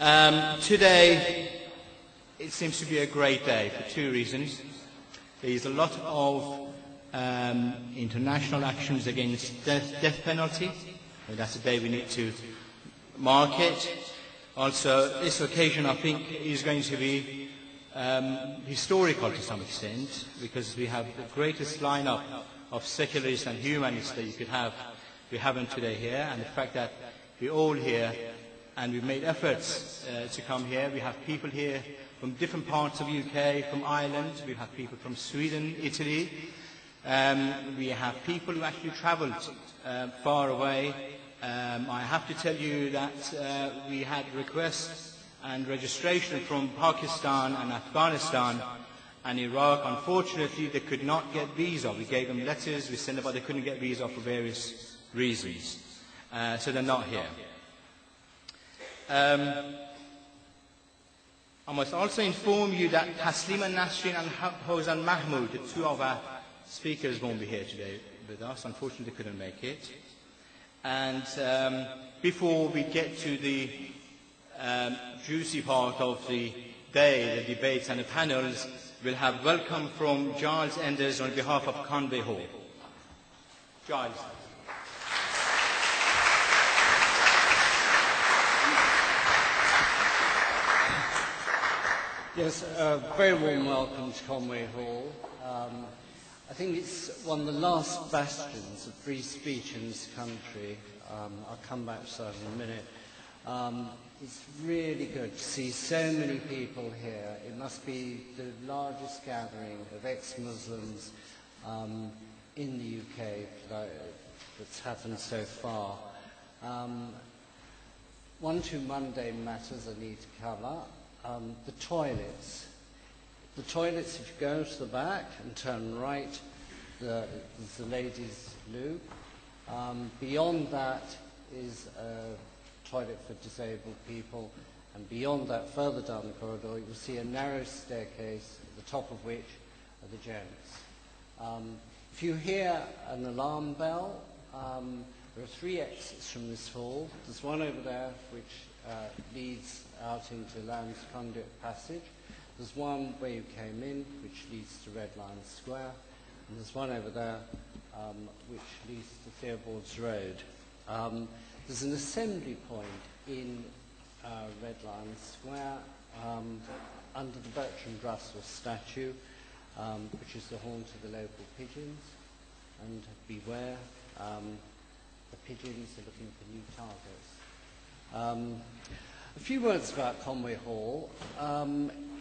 Today, it seems to be a great day for two reasons. There is a lot of international actions against death penalty. And that's a day we need to mark it. Also, this occasion, I think, is going to be historical to some extent, because we have the greatest lineup of secularists and humanists that you could have. We haven't today here, and the fact that we're all here and we've made efforts to come here. We have people here from different parts of the UK, from Ireland. We have people from Sweden, Italy. We have people who actually travelled far away. I have to tell you that we had requests and registration from Pakistan and Afghanistan and Iraq. Unfortunately, they could not get visa. We gave them letters, we sent them, but they couldn't get visa for various reasons. So they're not here. I must also inform you that Taslima Nasrin and Hozan Mahmood, the two of our speakers, won't be here today with us. Unfortunately, they couldn't make it. And before we get to the juicy part of the day, the debates and the panels, we'll have welcome from Giles Enders on behalf of Conway Hall. Giles. Yes, very warm welcome to Conway Hall. I think it's one of the last bastions of free speech in this country. I'll come back to that in a minute. It's really good to see so many people here. It must be the largest gathering of ex-Muslims in the UK that's happened so far. One or two mundane matters I need to cover. The toilets. The toilets, if you go to the back and turn right, there's the ladies' loo. Beyond that is a toilet for disabled people, and beyond that, further down the corridor, you'll see a narrow staircase, at the top of which are the gents. If you hear an alarm bell, there are three exits from this hall. There's one over there which leads out into Lamb's Conduit Passage. There's one where you came in, which leads to Red Lion Square. And there's one over there, which leads to Fariborz Road. There's an assembly point in Red Lion Square under the Bertrand Russell statue, which is the haunt of the local pigeons. And beware, the pigeons are looking for new targets. A few words about Conway Hall.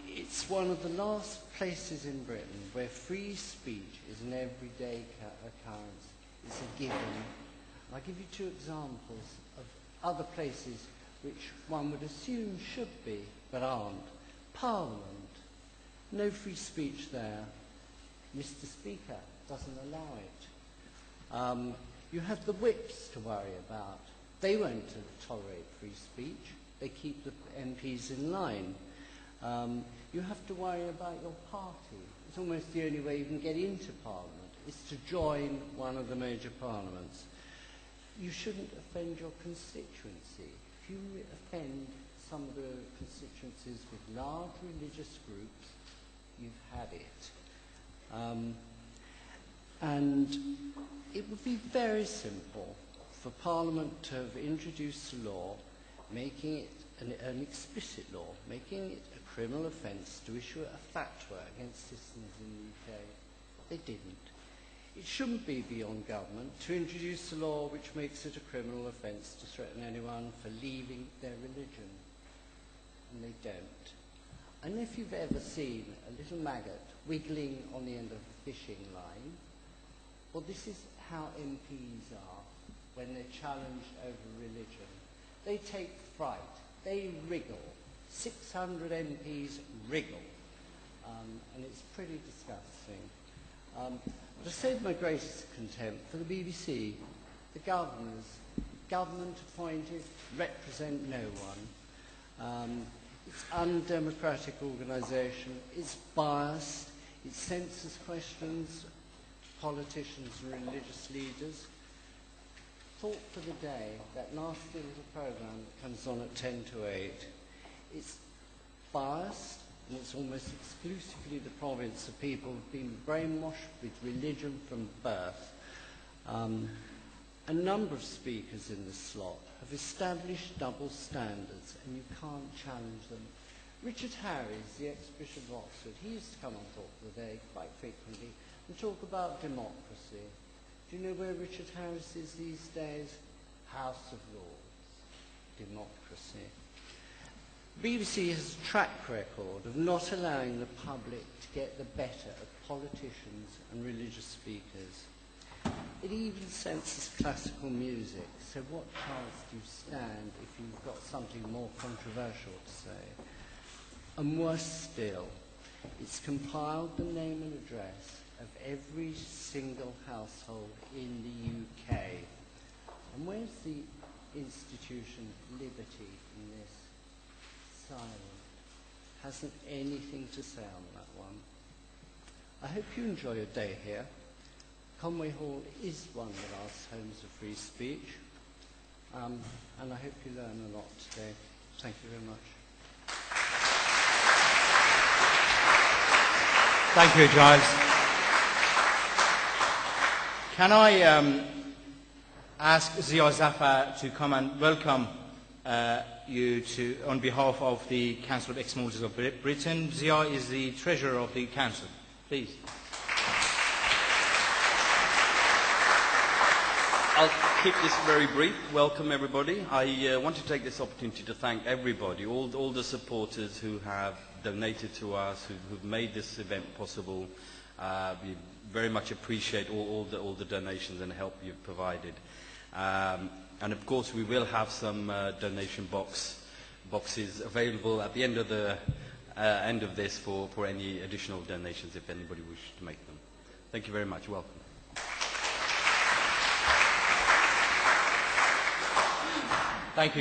It's one of the last places in Britain where free speech is an everyday occurrence. It's a given. I'll give you two examples of other places which one would assume should be, but aren't. Parliament. No free speech there. Mr. Speaker doesn't allow it. You have the whips to worry about. They won't tolerate free speech. They keep the MPs in line. You have to worry about your party. It's almost the only way you can get into Parliament, is to join one of the major parliaments. You shouldn't offend your constituency. If you offend some of the constituencies with large religious groups, you've had it. And it would be very simple for Parliament to have introduced a law making it an explicit law, making it a criminal offence to issue a fatwa against citizens in the UK. They didn't. It shouldn't be beyond government to introduce a law which makes it a criminal offence to threaten anyone for leaving their religion. And they don't. And if you've ever seen a little maggot wiggling on the end of a fishing line, well, this is how MPs are when they're challenged over religion. They take fright. They wriggle. 600 MPs wriggle. And it's pretty disgusting. But I saved my greatest contempt for the BBC. The governors, government appointed, represent no one. It's undemocratic organisation. It's biased. It censors questions to politicians and religious leaders. Thought for the day, that nasty little programme that comes on at 10 to 8. It's biased, and it's almost exclusively the province of people who've been brainwashed with religion from birth. A number of speakers in this slot have established double standards, and you can't challenge them. Richard Harries, the ex-Bishop of Oxford, he used to come on Talk of the Day quite frequently and talk about democracy. Do you know where Richard Harries is these days? House of Lords. Democracy. BBC has a track record of not allowing the public to get the better of politicians and religious speakers. It even censors classical music, so what chance do you stand if you've got something more controversial to say? And worse still, it's compiled the name and address of every single household in the UK. And where's the institution liberty in this? Silent. Hasn't anything to say on that one. I hope you enjoy your day here. Conway Hall is one of the last homes of free speech, and I hope you learn a lot today. Thank you very much. Thank you, Giles. Can I ask Zia Zaffar to come and welcome you to, on behalf of the Council of Ex-Maltese of Britain. Zia is the Treasurer of the Council. Please. I'll keep this very brief. Welcome, everybody. I want to take this opportunity to thank everybody, all the supporters who have donated to us, who've made this event possible. We very much appreciate all the donations and help you've provided. And of course, we will have some donation boxes available at the end of the end of this for any additional donations if anybody wishes to make them. Thank you very much. Welcome. Thank you.